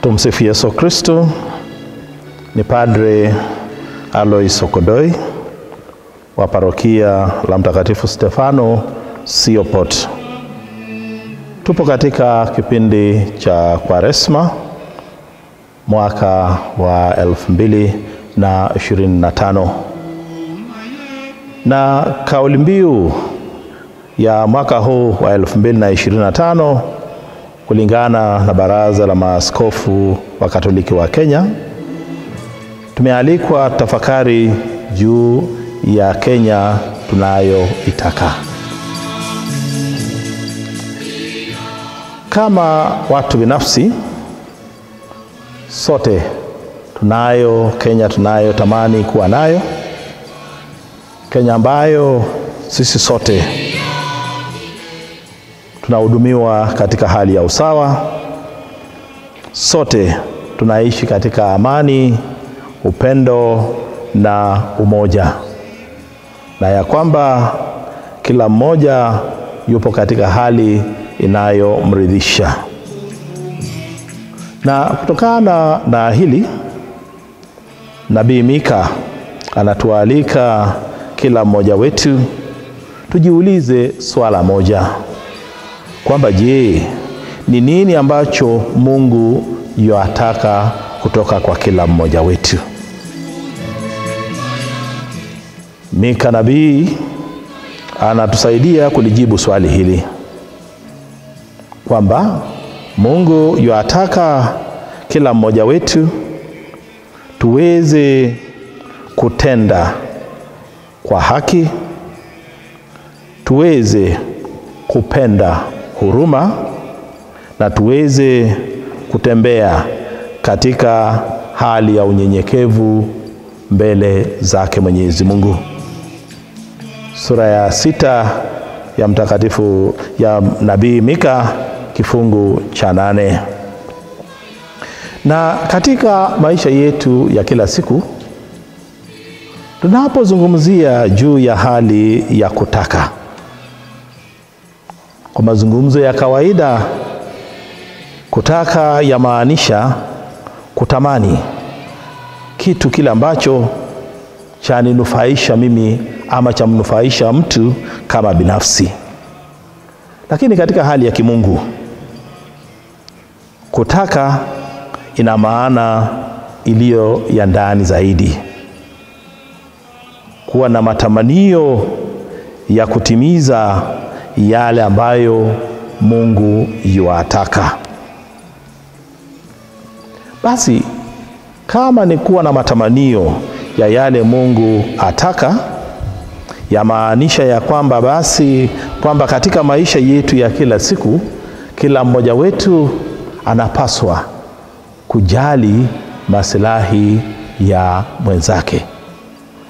Tumsifu Yesu Kristo. Ni Padre Alois Okodoi wa parokia la Mtakatifu Stefano Siopot. Tupo katika kipindi cha Kwaresma mwaka wa 2025. Na kauli mbiu ya mwaka huu wa 2025 kulingana na Baraza la Maaskofu wa Katoliki wa Kenya, tumealikwa tafakari juu ya Kenya tunayoitaka. Kama watu binafsi, sote tunayo Kenya tunayotamani kuwa nayo, Kenya ambayo sisi sote tunahudumiwa katika hali ya usawa, sote tunaishi katika amani, upendo na umoja, na ya kwamba kila mmoja yupo katika hali inayomridhisha. Na kutokana na hili, Nabii Mika anatualika kila mmoja wetu tujiulize swala moja, kwamba je, ni nini ambacho Mungu yuataka kutoka kwa kila mmoja wetu? Mika nabii anatusaidia kulijibu swali hili, kwamba Mungu yuataka kila mmoja wetu tuweze kutenda kwa haki, tuweze kupenda huruma, na tuweze kutembea katika hali ya unyenyekevu mbele zake Mwenyezi Mungu. Sura ya 6 ya mtakatifu ya Nabii Mika kifungu cha 8. Na katika maisha yetu ya kila siku, tunapozungumzia juu ya hali ya kutaka, kwa mazungumzo ya kawaida, kutaka yamaanisha kutamani kitu kile ambacho chaninufaisha mimi ama chamnufaisha mtu kama binafsi. Lakini katika hali ya kimungu, kutaka ina maana iliyo ya ndani zaidi, kuwa na matamanio ya kutimiza yale ambayo Mungu yuataka. Basi kama ni kuwa na matamanio ya yale Mungu ataka, yamaanisha ya kwamba basi kwamba katika maisha yetu ya kila siku, kila mmoja wetu anapaswa kujali maslahi ya mwenzake,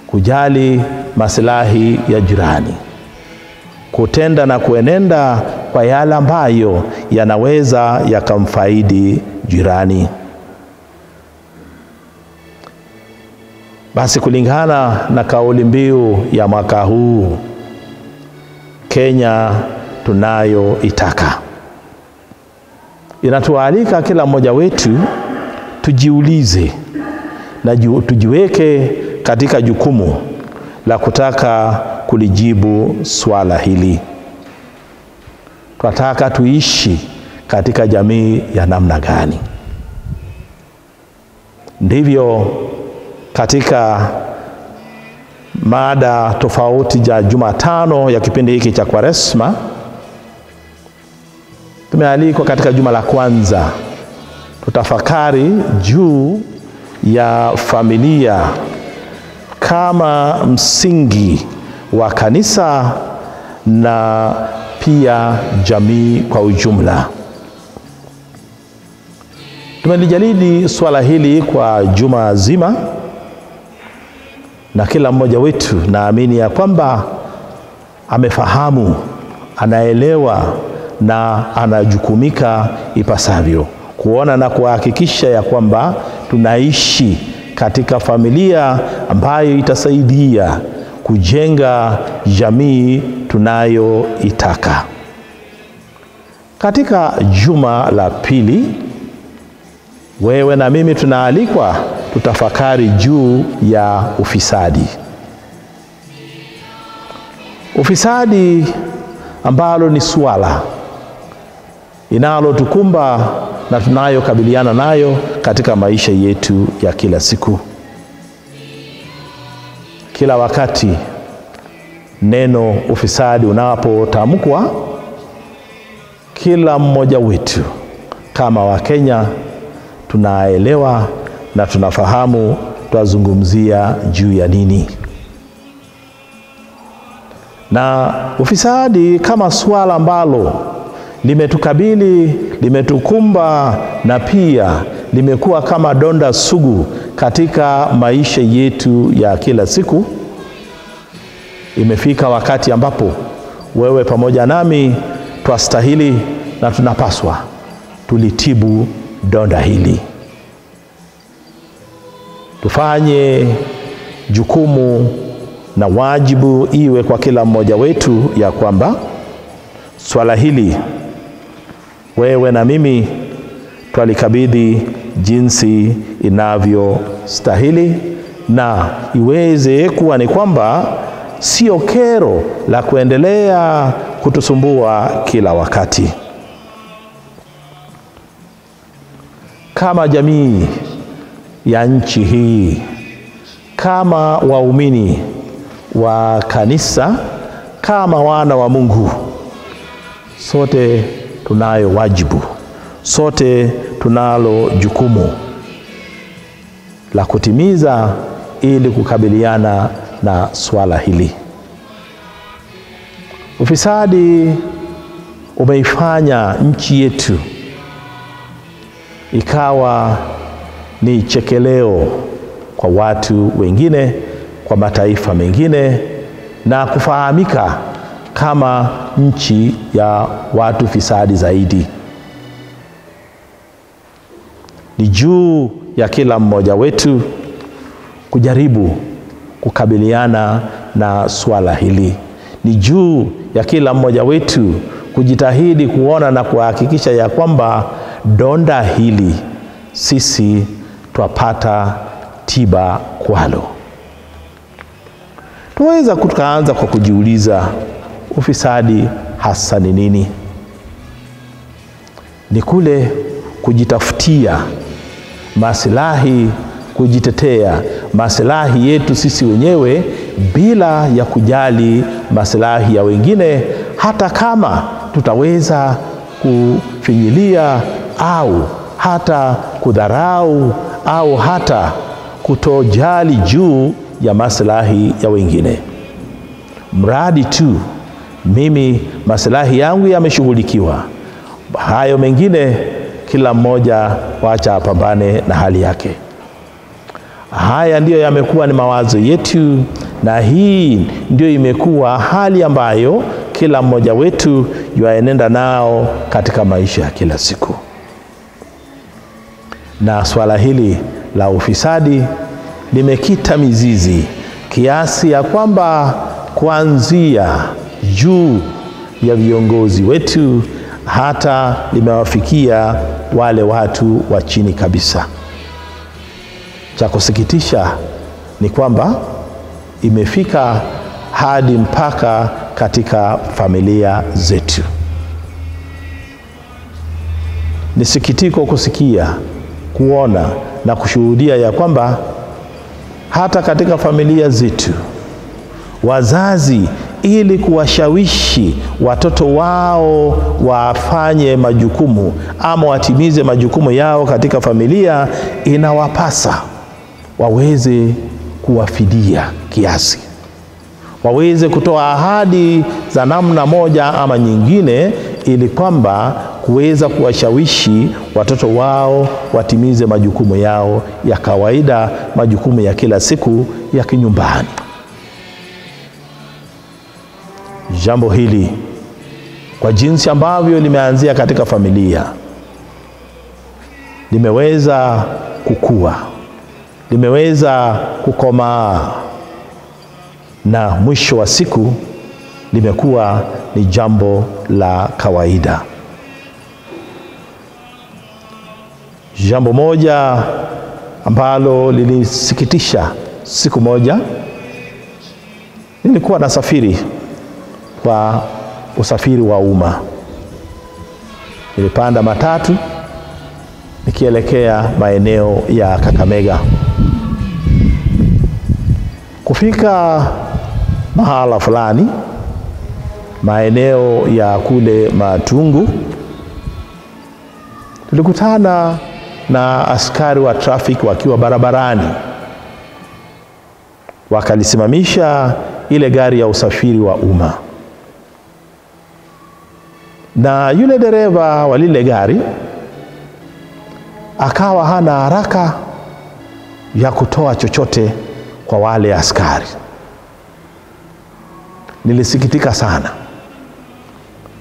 kujali maslahi ya jirani, kutenda na kuenenda kwa yale ambayo yanaweza yakamfaidi jirani. Basi kulingana na kauli mbiu ya mwaka huu, Kenya tunayoitaka, inatualika kila mmoja wetu tujiulize na tujiweke katika jukumu la kutaka kulijibu swala hili. Tunataka tuishi katika jamii ya namna gani? Ndivyo katika mada tofauti ya Jumatano ya kipindi hiki cha Kwaresma, tumealikwa katika juma la kwanza tutafakari juu ya familia kama msingi wa kanisa na pia jamii kwa ujumla. Tumelijadili swala hili kwa juma zima, na kila mmoja wetu naamini ya kwamba amefahamu, anaelewa na anajukumika ipasavyo kuona na kuhakikisha ya kwamba tunaishi katika familia ambayo itasaidia kujenga jamii tunayoitaka. Katika juma la pili, wewe na mimi tunaalikwa tutafakari juu ya ufisadi. Ufisadi ambalo ni swala inalotukumba na tunayokabiliana nayo katika maisha yetu ya kila siku. Kila wakati neno ufisadi unapotamkwa, kila mmoja wetu kama Wakenya tunaelewa na tunafahamu twazungumzia juu ya nini. Na ufisadi kama swala ambalo limetukabili, limetukumba na pia limekuwa kama donda sugu katika maisha yetu ya kila siku, imefika wakati ambapo wewe pamoja nami twastahili na tunapaswa tulitibu donda hili. Tufanye jukumu na wajibu iwe kwa kila mmoja wetu ya kwamba swala hili wewe na mimi twalikabidhi jinsi inavyostahili, na iweze kuwa ni kwamba sio kero la kuendelea kutusumbua kila wakati. Kama jamii ya nchi hii, kama waumini wa kanisa, kama wana wa Mungu, sote tunayo wajibu, sote tunalo jukumu la kutimiza ili kukabiliana na swala hili. Ufisadi umeifanya nchi yetu ikawa ni chekeleo kwa watu wengine, kwa mataifa mengine, na kufahamika kama nchi ya watu fisadi zaidi. Ni juu ya kila mmoja wetu kujaribu kukabiliana na swala hili. Ni juu ya kila mmoja wetu kujitahidi kuona na kuhakikisha ya kwamba donda hili sisi twapata tiba kwalo. Tuweza kuanza kwa kujiuliza, ufisadi hasa ni nini? Ni kule kujitafutia maslahi, kujitetea maslahi yetu sisi wenyewe bila ya kujali maslahi ya wengine, hata kama tutaweza kufinyilia au hata kudharau au hata kutojali juu ya maslahi ya wengine. Mradi tu mimi maslahi yangu yameshughulikiwa, hayo mengine kila mmoja wacha apambane na hali yake. Haya ndiyo yamekuwa ni mawazo yetu, na hii ndio imekuwa hali ambayo kila mmoja wetu yuaenenda nao katika maisha ya kila siku. Na swala hili la ufisadi limekita mizizi kiasi ya kwamba kuanzia juu ya viongozi wetu hata limewafikia wale watu wa chini kabisa. Cha kusikitisha ni kwamba imefika hadi mpaka katika familia zetu. Ni sikitiko kusikia, kuona na kushuhudia ya kwamba hata katika familia zetu wazazi, ili kuwashawishi watoto wao wafanye majukumu ama watimize majukumu yao katika familia, inawapasa waweze kuwafidia kiasi, waweze kutoa ahadi za namna moja ama nyingine, ili kwamba kuweza kuwashawishi watoto wao watimize majukumu yao ya kawaida, majukumu ya kila siku ya kinyumbani. Jambo hili kwa jinsi ambavyo limeanzia katika familia limeweza kukua, limeweza kukomaa, na mwisho wa siku limekuwa ni jambo la kawaida. Jambo moja ambalo lilisikitisha, siku moja nilikuwa nasafiri kwa usafiri wa umma. Nilipanda matatu nikielekea maeneo ya Kakamega. Kufika mahala fulani, maeneo ya kule Matungu, tulikutana na askari wa traffic wakiwa barabarani. Wakalisimamisha ile gari ya usafiri wa umma, na yule dereva wa lile gari akawa hana haraka ya kutoa chochote kwa wale askari. Nilisikitika sana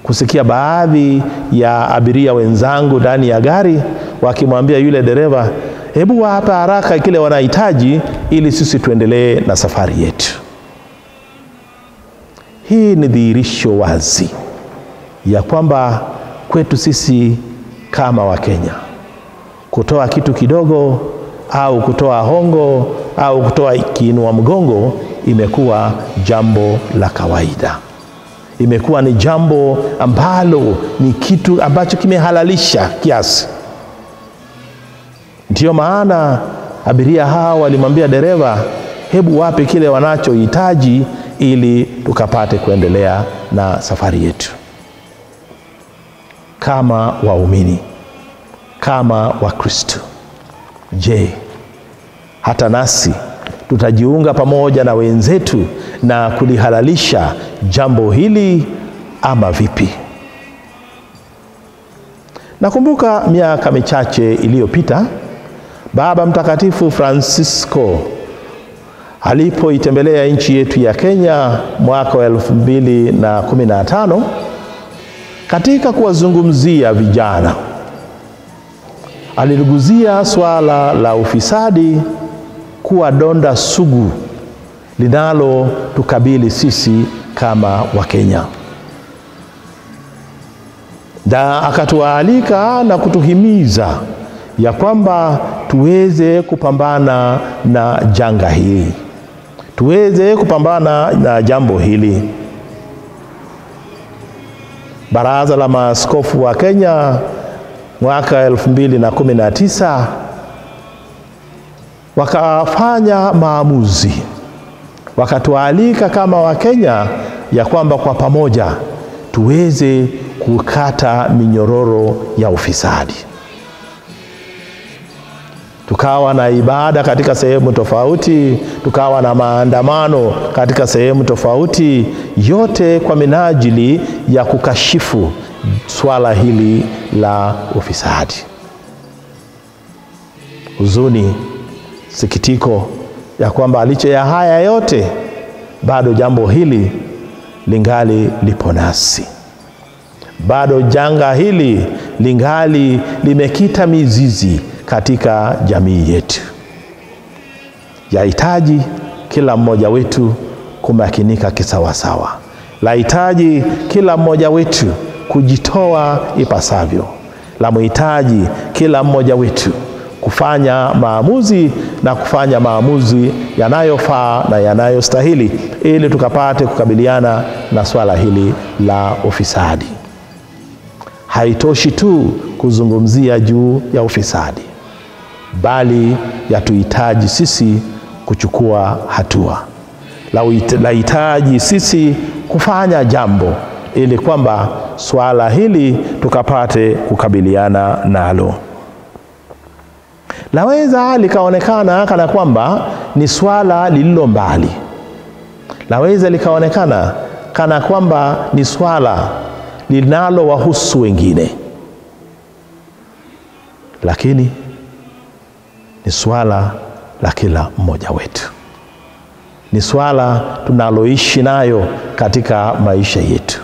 kusikia baadhi ya abiria wenzangu ndani ya gari wakimwambia yule dereva, hebu wape haraka kile wanahitaji ili sisi tuendelee na safari yetu. Hii ni dhihirisho wazi ya kwamba kwetu sisi kama Wakenya, kutoa kitu kidogo au kutoa hongo au kutoa kiinua mgongo imekuwa jambo la kawaida. Imekuwa ni jambo ambalo ni kitu ambacho kimehalalisha kiasi. Ndiyo maana abiria hawa walimwambia dereva, hebu wape kile wanachohitaji ili tukapate kuendelea na safari yetu. Kama waumini, kama Wakristo, je, hata nasi tutajiunga pamoja na wenzetu na kulihalalisha jambo hili ama vipi? Nakumbuka miaka michache iliyopita, Baba Mtakatifu Francisco alipoitembelea nchi yetu ya Kenya mwaka wa 2015, katika kuwazungumzia vijana, aliguzia swala la ufisadi kuwa donda sugu linalo tukabili sisi kama Wakenya. Na akatualika na kutuhimiza ya kwamba tuweze kupambana na janga hili, tuweze kupambana na jambo hili. Baraza la Maaskofu wa Kenya mwaka 2019 wakafanya maamuzi, wakatualika kama Wakenya ya kwamba kwa pamoja tuweze kukata minyororo ya ufisadi. Tukawa na ibada katika sehemu tofauti, tukawa na maandamano katika sehemu tofauti, yote kwa minajili ya kukashifu swala hili la ufisadi. Huzuni, sikitiko ya kwamba licha ya haya yote bado jambo hili lingali lipo nasi. Bado janga hili lingali limekita mizizi katika jamii yetu. Yahitaji kila mmoja wetu kumakinika kisawasawa. Lahitaji kila mmoja wetu kujitoa ipasavyo. La muhitaji kila mmoja wetu kufanya maamuzi na kufanya maamuzi yanayofaa na yanayostahili ili tukapate kukabiliana na swala hili la ufisadi. Haitoshi tu kuzungumzia juu ya ufisadi, bali yatuhitaji sisi kuchukua hatua. Lahitaji sisi kufanya jambo ili kwamba swala hili tukapate kukabiliana nalo. Laweza likaonekana kana kwamba ni swala lililo mbali. Laweza likaonekana kana kwamba ni swala linalo wahusu wengine. Lakini ni swala la kila mmoja wetu. Ni swala tunaloishi nayo katika maisha yetu.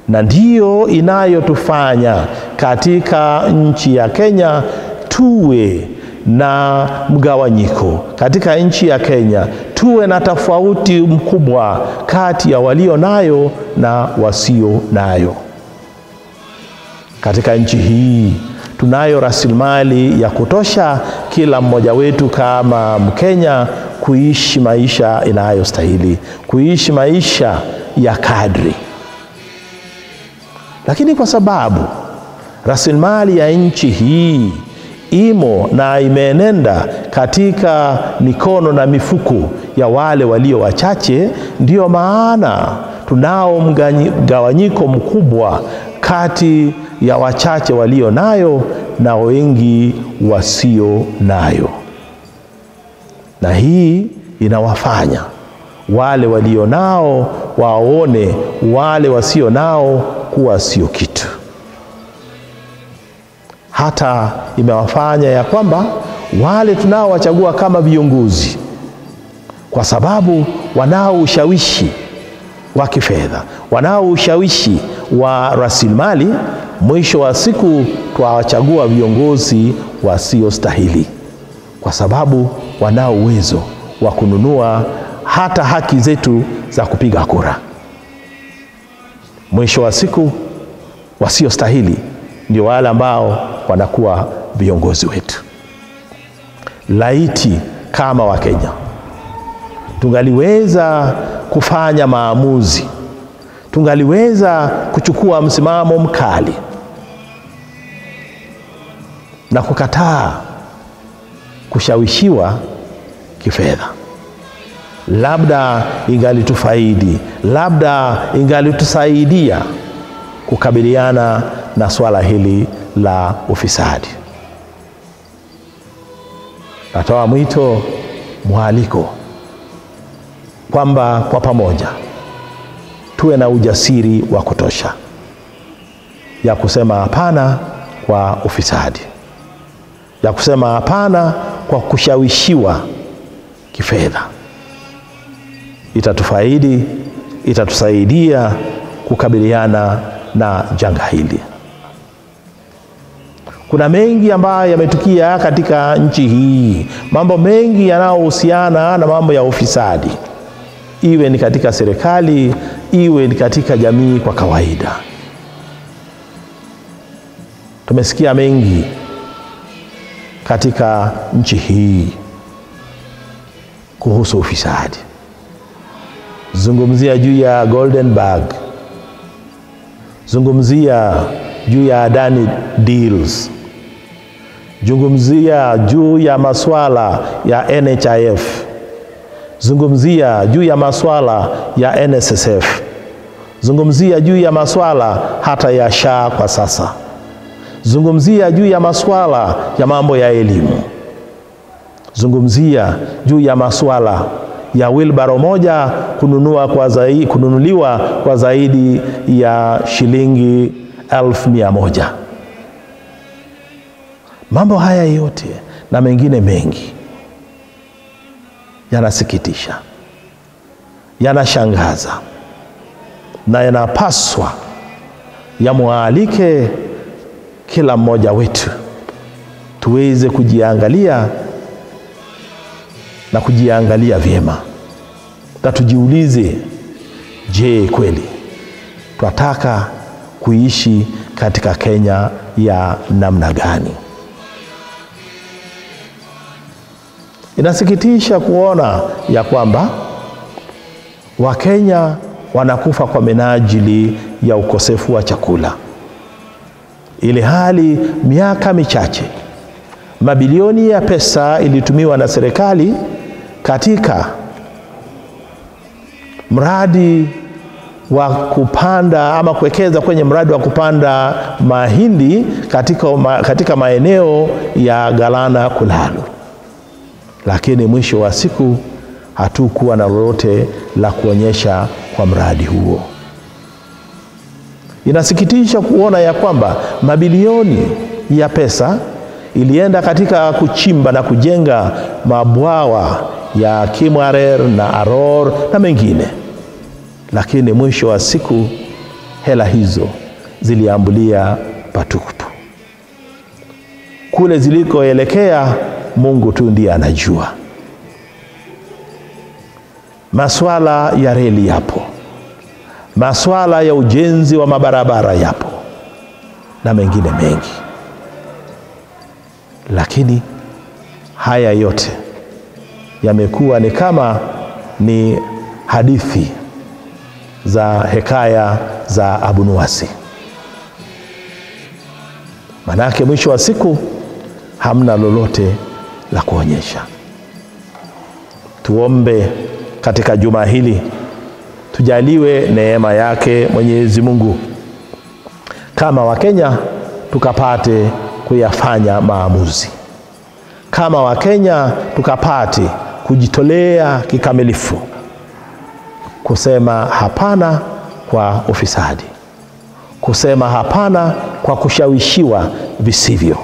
Na ndiyo inayotufanya katika nchi ya Kenya tuwe na mgawanyiko. Katika nchi ya Kenya tuwe na tofauti mkubwa kati ya walio nayo na wasio nayo. Katika nchi hii tunayo rasilimali ya kutosha kila mmoja wetu kama Mkenya kuishi maisha inayostahili, kuishi maisha ya kadri. Lakini kwa sababu rasilimali ya nchi hii imo na imeenenda katika mikono na mifuko ya wale walio wachache, ndio maana tunao mgawanyiko mkubwa kati ya wachache walio nayo na wengi wasio nayo. Na hii inawafanya wale walio nao waone wale wasio nao kuwa sio kitu. Hata imewafanya ya kwamba wale tunaowachagua kama viongozi, kwa sababu wanao ushawishi wa kifedha, wanao ushawishi wa rasilimali, mwisho wa siku tuwachagua viongozi wasiostahili, kwa sababu wanao uwezo wa kununua hata haki zetu za kupiga kura. Mwisho wa siku wasiostahili ndio wale ambao wanakuwa viongozi wetu. Laiti kama Wakenya tungaliweza kufanya maamuzi, tungaliweza kuchukua msimamo mkali na kukataa kushawishiwa kifedha, labda ingalitufaidi, labda ingalitusaidia kukabiliana na swala hili la ufisadi. Natoa mwito, mwaliko, kwamba kwa pamoja tuwe na ujasiri wa kutosha ya kusema hapana kwa ufisadi, ya kusema hapana kwa kushawishiwa kifedha. Itatufaidi, itatusaidia kukabiliana na janga hili. Kuna mengi ambayo yametukia katika nchi hii, mambo mengi yanayohusiana na mambo ya ufisadi, iwe ni katika serikali, iwe ni katika jamii kwa kawaida. Tumesikia mengi katika nchi hii kuhusu ufisadi. Zungumzia juu ya Golden Bag, zungumzia juu ya Adani Deals, zungumzia juu ya masuala ya NHIF, zungumzia juu ya masuala ya NSSF, zungumzia juu ya masuala hata ya SHA kwa sasa, zungumzia juu ya masuala ya mambo ya elimu, zungumzia juu ya masuala ya wheelbarrow moja kununuliwa kwa zaidi ya shilingi 1,100. Mambo haya yote na mengine mengi yanasikitisha, yanashangaza, na yanapaswa yamwalike kila mmoja wetu tuweze kujiangalia na kujiangalia vyema, na tujiulize, je, kweli tunataka kuishi katika Kenya ya namna gani? Inasikitisha kuona ya kwamba Wakenya wanakufa kwa minajili ya ukosefu wa chakula, ili hali miaka michache mabilioni ya pesa ilitumiwa na serikali katika mradi wa kupanda ama kuwekeza kwenye mradi wa kupanda mahindi katika maeneo ya Galana Kulalu. Lakini mwisho wa siku hatukuwa na lolote la kuonyesha kwa mradi huo. Inasikitisha kuona ya kwamba mabilioni ya pesa ilienda katika kuchimba na kujenga mabwawa ya Kimwarer na Aror na mengine, lakini mwisho wa siku hela hizo ziliambulia patupu. Kule zilikoelekea Mungu tu ndiye anajua. Masuala ya reli yapo, masuala ya ujenzi wa mabarabara yapo, na mengine mengi. Lakini haya yote yamekuwa ni kama ni hadithi za hekaya za Abunuwasi. Manake mwisho wa siku hamna lolote la kuonyesha. Tuombe katika juma hili, tujaliwe neema yake Mwenyezi Mungu, kama Wakenya tukapate kuyafanya maamuzi, kama Wakenya tukapate kujitolea kikamilifu kusema hapana kwa ufisadi, kusema hapana kwa kushawishiwa visivyo,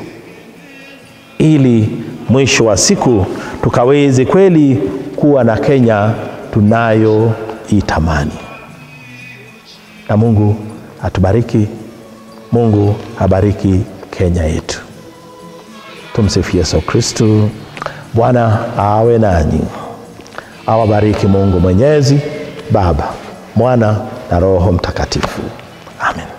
ili mwisho wa siku tukaweze kweli kuwa na Kenya tunayoitamani. Na Mungu atubariki. Mungu abariki Kenya yetu. Tumsifu Yesu Kristo. Bwana awe nanyi. Awabariki Mungu Mwenyezi, Baba, Mwana na Roho Mtakatifu. Amen.